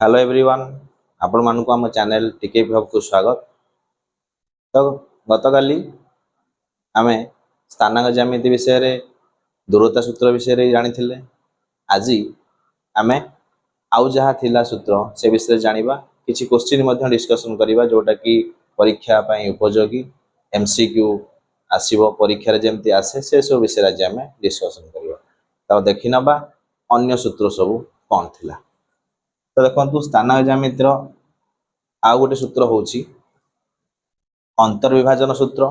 Hello everyone आपण मानक आम चैनल टीके विभाग को स्वागत। तो गतकाली आम स्थानांक ज्यामिति विषय रे दूरता सूत्र विषय रे जानी थिले। आज आम आउ जहाँ थिला सूत्र से विषय जानिबा किछि क्वेश्चन मध्य डिस्कशन करिबा जोटा कि परीक्षा पई उपयोगी एमसीक्यू आसीबो परीक्षा रे जेमति आसे से सब विषय आज आम डिस्कशन करिबा। तो देखि नबा अन्य सूत्र सब कोन थिला। तो देखो स्थानांक ज्यामितिर आउ गोटे सूत्र होची अंतर्विभाजन सूत्र।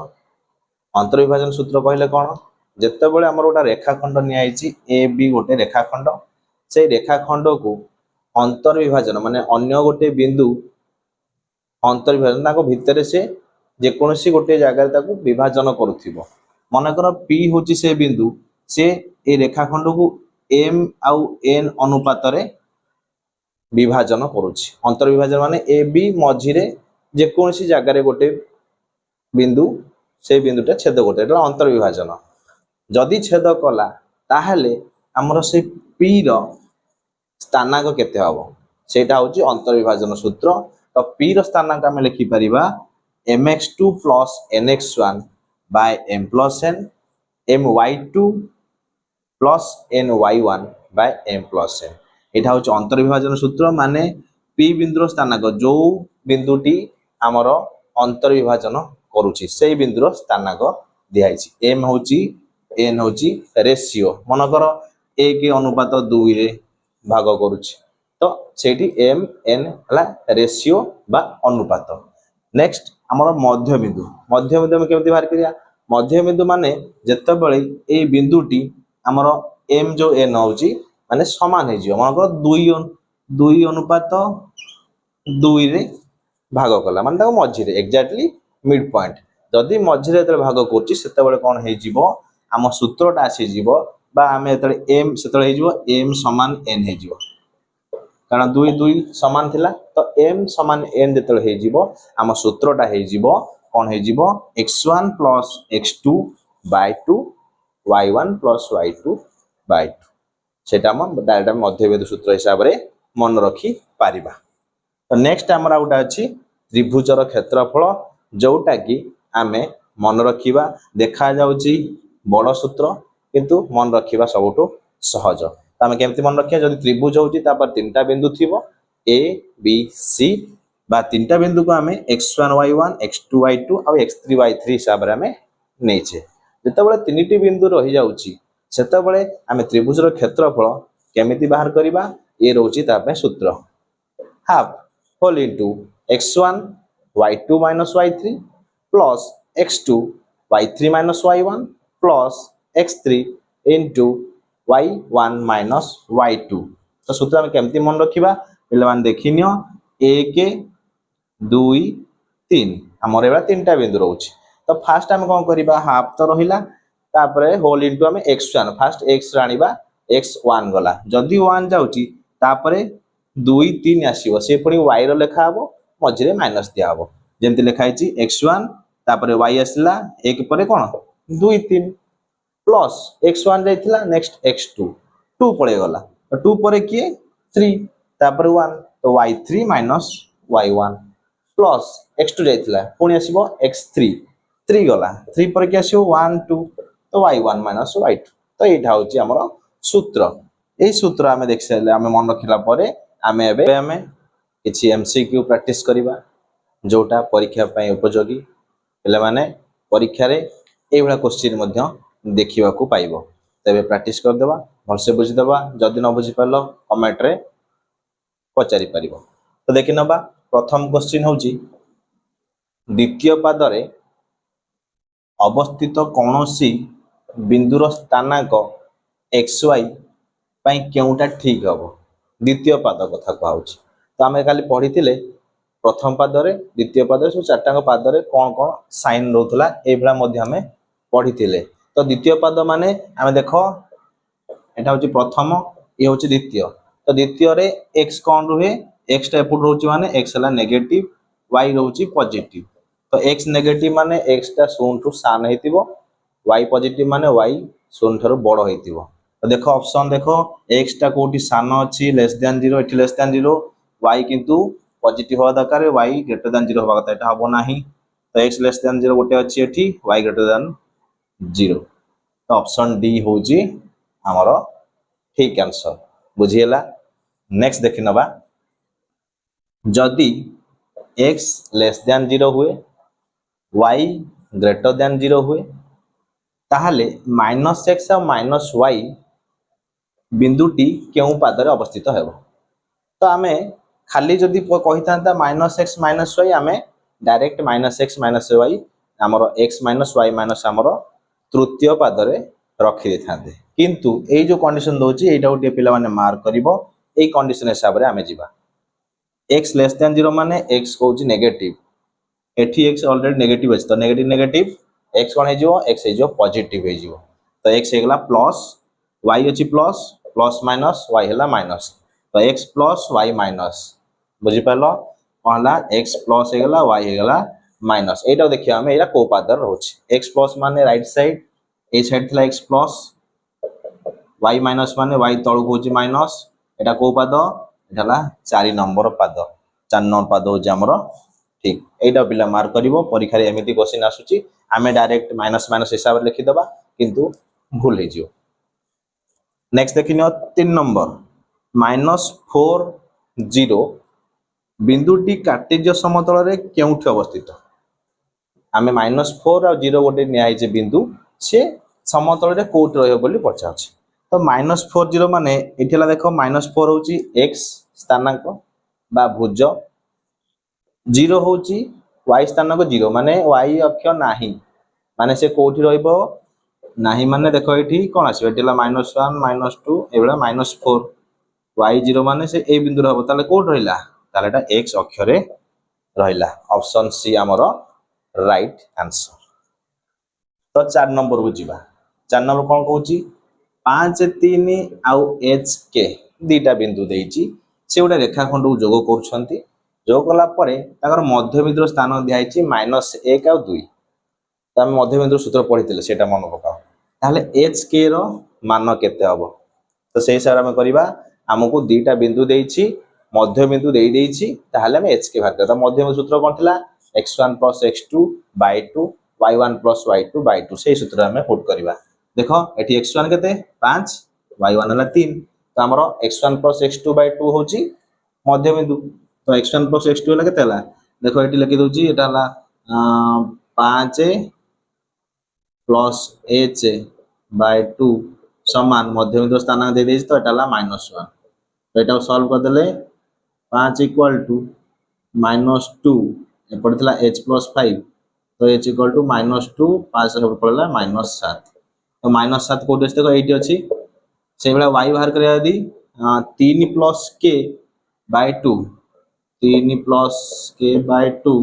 अंतर्विभाजन सूत्र कहले कौन जिते बड़े आमर गोटे रेखाखंड नियाई ए बी गोटे रेखाखंड से रेखाखंड को अंतर्विभाजन माने अन्य गोटे बिंदु अंतर्विभाजन भितर से जेकोसी गोटे जगह विभाजन करुथिबो। मनकर पी होची से बिंदु से ए रेखाखंड को एम आउ एन अनुपात रे विभाजन करुछि। अंतर्विभाजन माने ए बी मझिरे जेकोसी जगह गोटे बिंदु से बिंदुटा छेद करते एटा अंतर्विभाजन। जदि छेद कला ताहले हमर से पी रो स्थानांक केते हबो सेटा होछि अंतर्विभाजन सूत्र। तो पी रो स्थानांक हम लिखि परिबा mx2 + nx1 / m + n my2 + ny1 / m + n। एटा होछि अंतर्विभाजन सूत्र माने पी बिंदुर स्थानांक जो बिंदुटी हमर अंतर्विभाजन करूछि से बिंदुर स्थानांक दियाइछि। एम होछि एन होछि रेशियो मनकर 1:2 रे भाग करूछि तो सेठी एम एन हला रेशियो बा अनुपात। नेक्स्ट हमर मध्य बिंदु हम केमति बाहर करिया। मध्य बिंदु माने जत्ते बळे ए बिंदुटी हमर एम जो एन होछि माने समान हे जियो मनकर 2:2 रे भाग कला माने ताको मझी रे एक्जेक्टली मिड पॉइंट। जदि मझी रे भाग करछि सेते बळे कोन हे जिवो हम सूत्रटा आसी जिवो बा आमे एतले एम सेतले हे जिवो एम = एन हे जिवो कारण 2 समान थिला। तो एम = एन जेतले हे जिवो हम सूत्रटा हे जिवो कोन हे जिवो x1 + x2 / 2 y1 + y2 / 2 सेटा हम डायरेक्ट मध्य बिंदु सूत्र हिसाब रे मन रखी पारिबा। तो नेक्स्ट हमरा उटा अछि त्रिभुजर क्षेत्रफल जोटा कि आमे मन रखिबा देखा जाउची बड़ सूत्र किंतु मन रखिबा सबटो सहज। तो आमे केमति मन रखिया जदि त्रिभुज होची तापर तीनटा बिंदु थिबो ए बी सी बा तीनटा बिंदु को आमे x1 y1 x2 y2 और x3 y3 हिसाब रे आमे नेचे। जते बळे तीनटी बिंदु रहि जाउची सेते बळे आमे त्रिभुजर क्षेत्रफल केमिति बाहर करिबा ए रहउची तापे सूत्र half whole into x1 y2 - y3 plus x2 y3 - y1 plus x3 into y1 - y2। तो सूत्र हम केमति मन रखिबा पिले मान देखिनियो 1 2 3 हमर एबा तीनटा बिंदु रहउची। तो फास्ट हम कोन करिबा हाफ तो रहिला तापरे होल इनटू हम x1 फास्ट x रानिबा x1 गला जदि 1 जाउची तापरे 2 3 आसीबो से पुनी y रो लेखा हबो मझिरे माइनस दिया हबो जेमति लेखा हिची x1 तापरे y आसला 1 परे कोन 2 3 प्लस x1 जाइथिला नेक्स्ट x2 2 पळे गला तो 2 परे किए 3 तापरे 1 तो y3 - y1 प्लस x2 जाइथिला पुनी आसीबो x3 3 गला 3 परे कि आसीबो 1 2 तो y1 - y2। तो एटा होची हमर सूत्र। ए सूत्र आमे देख सले आमे मन रखिला परे आमे एबे आमे किछि एमसीक्यू प्रैक्टिस करिबा जोटा परीक्षा पय उपयोगी पले माने परीक्षा रे ए बडा क्वेश्चन मध्य देखिबा को पाइबो। तबे प्रैक्टिस कर देबा भलसे बुझि देबा जदि न बुझि पालो कमेंट रे पचारि परिबो। तो देखि नबा प्रथम क्वेश्चन होची द्वितीय पाद रे अवस्थित कोनोसी बिंदुर स्थानांक xy पई केउटा ठीक हबो द्वितीय पाद कथा कहउछि। तो आमे खाली पढिथिले प्रथम पाद रे द्वितीय पाद रे चारटांग पाद रे कोन कोन साइन रहउतला एबला मध्ये हमें पढिथिले। तो द्वितीय पाद माने आमे देखो एटा होछि प्रथम ए होछि द्वितीय। तो द्वितीय रे x कोन रुहे x टा एपुट रहउछि माने x हला नेगेटिव y रहउछि पॉजिटिव। तो x नेगेटिव माने x टा शून्य टू सान हेतिबो y पॉजिटिव माने y शून्य थारु बड़ हेतिबो। तो देखो ऑप्शन देखो x टा कोटी सान अछि लेस देन 0 एठी लेस देन 0 y किंतु पॉजिटिव हवा दरकार y ग्रेटर देन 0 हवा कथा एटा हबो नाही तो x लेस देन 0 गोटे अछि एठी y ग्रेटर देन 0 तो ऑप्शन डी होची हमरो ठीक आंसर बुझिएला। नेक्स्ट देखि नबा जदि x लेस देन 0 हुए y ग्रेटर देन 0 हुए ताहले -x और -y बिंदुटी केउ पादरे अवस्थित हेबो तो आमे खाली जदि कहि थांता -x -y आमे डायरेक्ट -x -y हमरो x -y हमरो तृतीय पादरे रखि देथांते किंतु ए जो कंडीशन दोची एटा गोटे पिला माने मार्क करिवो ए कंडीशन हिसाब रे आमे जिबा x लेस देन 0 माने x होची नेगेटिव एठी x ऑलरेडी नेगेटिव अछि तो नेगेटिव नेगेटिव x कोन हे जिवो x हे जिवो पॉजिटिव हे जिवो तो x हेगला प्लस y अछि प्लस प्लस माइनस y हेला माइनस तो x प्लस y माइनस बुझि पालो कहला x प्लस हेगला y हेगला माइनस एटा देखिया हमें एटा को पादर रहउछि x प्लस माने राइट साइड ए साइड थला x प्लस y माइनस माने y तळु होछि माइनस एटा को पाद एटाला 4 नंबर पाद 4 नंबर पाद होछि हमरो ठीक एटा पिला मार्क करिवो परीक्षा रे एमिति क्वेश्चन आसुछि आमे डायरेक्ट माइनस माइनस हिसाब रे लिखि दबा किंतु भूल हे जिवो। नेक्स्ट देखिनियो 3 नंबर -4 0 बिंदुटी कार्टेज्य समतल रे केउठी अवस्थित आमे -4 और 0 गोटे न्याय जे बिंदु से समतल रे कोट रहयो बोली पचाछि तो -4 0 माने एठिला देखो -4 होची x स्थानांक बा भुज 0 होची y स्थानांक 0 माने y अक्ष नाही माने से कोठी रहइबो नाही माने देखो एठी कोन आसी एठिला -1 -2 एबेला -4 y 0 माने से ए बिंदु रहबो ताले कोट रहिला ताले एटा x अक्ष रे रहिला ऑप्शन सी हमरो राइट आंसर। तो 4 नंबर को जीवा 4 नंबर कोन कहूची 5 3 आउ h k दीटा बिंदु देइची से उडा रेखाखंड को जोग करूछंती जोग कला परे ताकर मध्यबिंदु स्थान दियाइची -1 आउ 2 त हम मध्यबिंदु सूत्र पढितले सेटा मन पकाओ ताले h k रो मान केते हबो तो से हिसाब हम करिबा हमकु दीटा बिंदु देइची मध्यबिंदु देइ देइची ताहाले हम h k भाग करता मध्यबिंदु सूत्र कोन थिला x1 + x2 / 2 y1 + y2 / 2 से सूत्र हमें पुट करबा देखो एठी x1 केते 5 y1 हला 3 तो हमरो x1 + x2 / 2 होची मध्यबिंदु तो x1 + x2 हला केते हला देखो एठी लिखि दोची एटा हला 5 + h / 2 समान मध्यबिंदु स्थान दे देछि तो एटा हला -1 तो एटा सॉल्व कर देले 5 = -2 एपड़ थिला h + 5 तो h = -2 5 रे पड़ला -7 तो -7 कोड अछि देखो एठी अछि से बेला y बाहर करिया यदि 3 + k / 2 3 + k / 2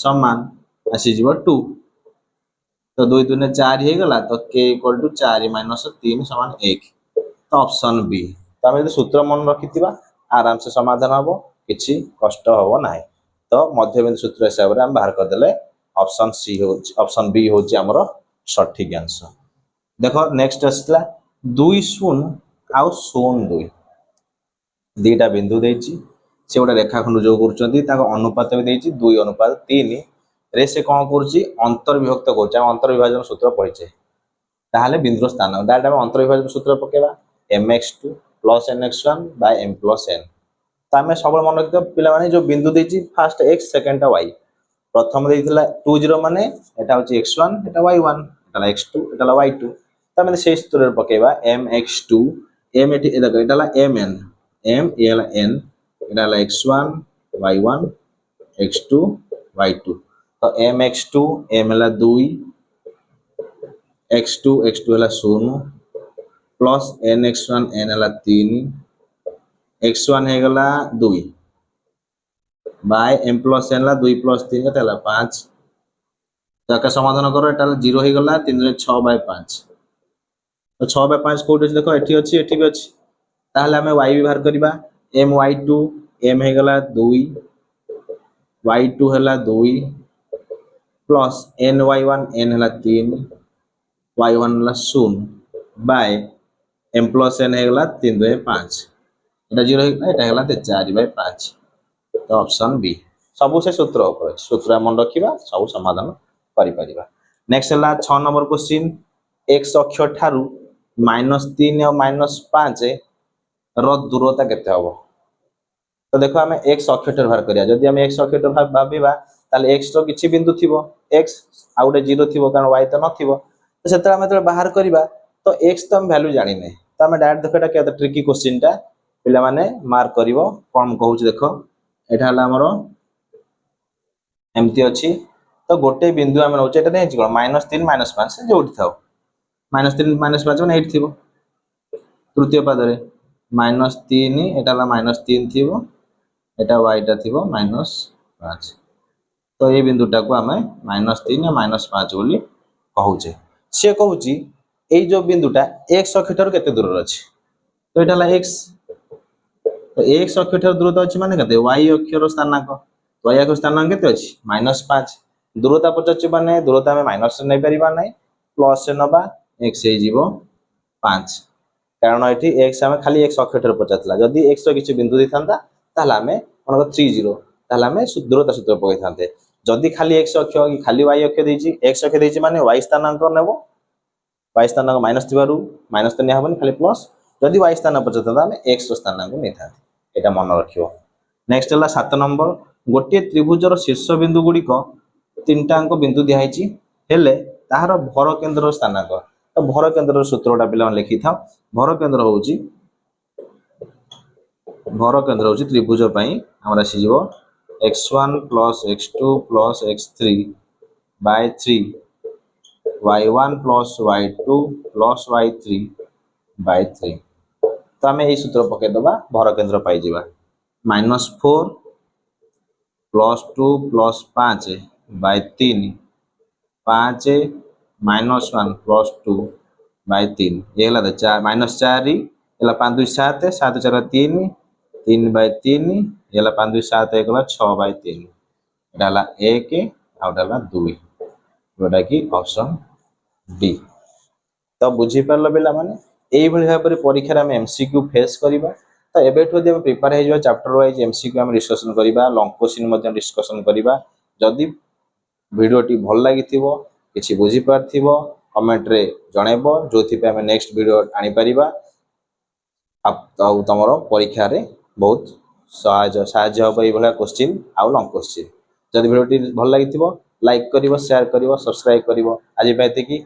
समान आसी जीव 2 तो 2 2 4 हे गला तो k = 4 - 3 = 1 तो ऑप्शन बी तो हम सूत्र मन रखितिबा आराम से समाधान हबो किछि कष्ट हबो नाही तो मध्यबिंदु सूत्र हिसाब रे हम बाहर कर देले ऑप्शन सी हो ऑप्शन बी होची हमरो सठिक आंसर। देखो नेक्स्ट असला 2 0 आउ 2 दीटा बिंदु देइची से गोटे रेखाखंड जो करछंती ताको अनुपात भी देइची 2:3 रे से कोन करछि अंतर्विभक्त करछि अंतर्विभाजन सूत्र पढिछे ताहाले बिंदु स्थान डायरेक्ट हम अंतर्विभाजन सूत्र पकेबा mx2 + nx1 / m + n तो आमे सब मन रखितो पिला माने जो बिंदु देइची फर्स्ट x सेकंड y प्रथम देइथिला 2 0 माने एटा होची x1 एटा y1 एटा x2 एटा y2 तो आमे से सूत्र पकेबा mx2 m एटी देखो एटा ला mn m ए ला n एटा ला x1 y1 x2 y2 तो mx2 m ला 2 x2 ला 0 प्लस nx1 n ला 3 x1 हे गला 2 बाय m + n ला 2 + 3 केते ला 5 ताका समाधान करो एटा 0 हे गला 3 रे 6/5 तो 6/5 कोड देखो एठी अछि एठी भी अछि ताहले हमें y भी बाहर करबा my2 m हे गला 2 y2 हला 2 प्लस ny1 n हला 3 y1 हला 0 बाय m + n हे गला 3/5 एटा 0 हे एटा हला 4/5 तो ऑप्शन बी सबू से सूत्र ऊपर सूत्र मन रखा सब समाधान करिपरिबा। नेक्स्ट है 6 नंबर क्वेश्चन x अक्ष ठारू -3 और -5 रो दूरता केते हबो। तो देखो आम x अक्ष बाहर करिया जदि आम x अक्ष भाबिबा ताले x तो किछि बिंदु थिबो x आ गोटे 0 थिबो कारण y तो नथिबो तो सेते आम जब बाहर करिबा तो x तो हम वैल्यू जानि नै तो आम डायरेक्ट देखो एटा केते ट्रिकी क्वेश्चन टा पिला माने मार्क करिवो कोन कहूछ देखो एटा हला हमरो एमती अछि तो गोटे बिंदु आम नउचे एटा नै कोन -3 -5 जोठी थाओ -3 -5 माने 8 थिबो तृतीय पादरे -3 एटा हला -3 थिबो एटा y टा थिबो -5 तो ये बिंदुटा को आम -3 या -5 बोली कहूचे से कहूची ए जो बिंदुटा x अक्ष ठारू केते दूर अछि तो एटा हला x तो x अक्ष ठारू दूरता अछि माने केते y अक्ष रो स्थानांक y अक्ष स्थानांक केते अछि -5 दूरता पचाछि माने दूरता में माइनस नै परिबा नै प्लस से नबा x हे जीवो 5 कारण एठी x आमे खाली x अक्ष ठारू पचातला जदी x रो किछि बिंदु दिथांता ताला में मनक 30 ताला में दूरता सूत्र पकै थांते जदी खाली x अक्ष कि खाली y अक्ष देछि x अक्ष देछि माने y स्थानांक नेबो y स्थानांक माइनस थिबारु माइनस तो नै हबनी खाली प्लस जदी y स्थानांक पचातला हमें x रो स्थानांक नै था एटा मन रखियो। नेक्स्ट हला 7 नंबर गोटे त्रिभुजर शीर्ष बिंदु गुडी को तीनटा अंक बिंदु दिहाइछि हेले ताहार भर केंद्र स्थानांक तो भर केंद्र सूत्रटा पिला लिखि था भर केंद्र होउछि त्रिभुज पई हमरा आसी जीवो x1 plus x2 plus x3 by 3 y1 plus y2 plus y3 by 3 तो आम यही सूत्र पकई दबा भर केंद्र पाई जिबा -4 +2 +5 by 3 5 -1 +2 by 3 ये हला -4 एला 5 2 7 7 4 3 3 by 3 एला 5 2 7 एकला 6 by 3 एटा हला 1 आ एटा हला 2 जोटा कि ऑप्शन डी। तो बुझी परलो बेला माने एई भली भाबरे परीक्षा रे हम एमसीक्यू फेस करिबा तो एबेठो जे हम प्रिपेयर हे जो चैप्टर वाइज एमसीक्यू हम डिस्कशन करिबा लॉन्ग क्वेश्चन मध्ये डिस्कशन करिबा जदी वीडियोटी भल लागिथिबो किछि बुझी पारथिबो कमेंट रे जणेबो जोथि पे हम नेक्स्ट वीडियो आनी परिबा तमरो परीक्षा रे बहुत साहाय्य हो भला क्वेश्चन आउ लॉन्ग क्वेश्चन जदी वीडियोटी भल लागिथिबो लाइक करिवो शेयर करिवो सब्सक्राइब करिवो आज बायते की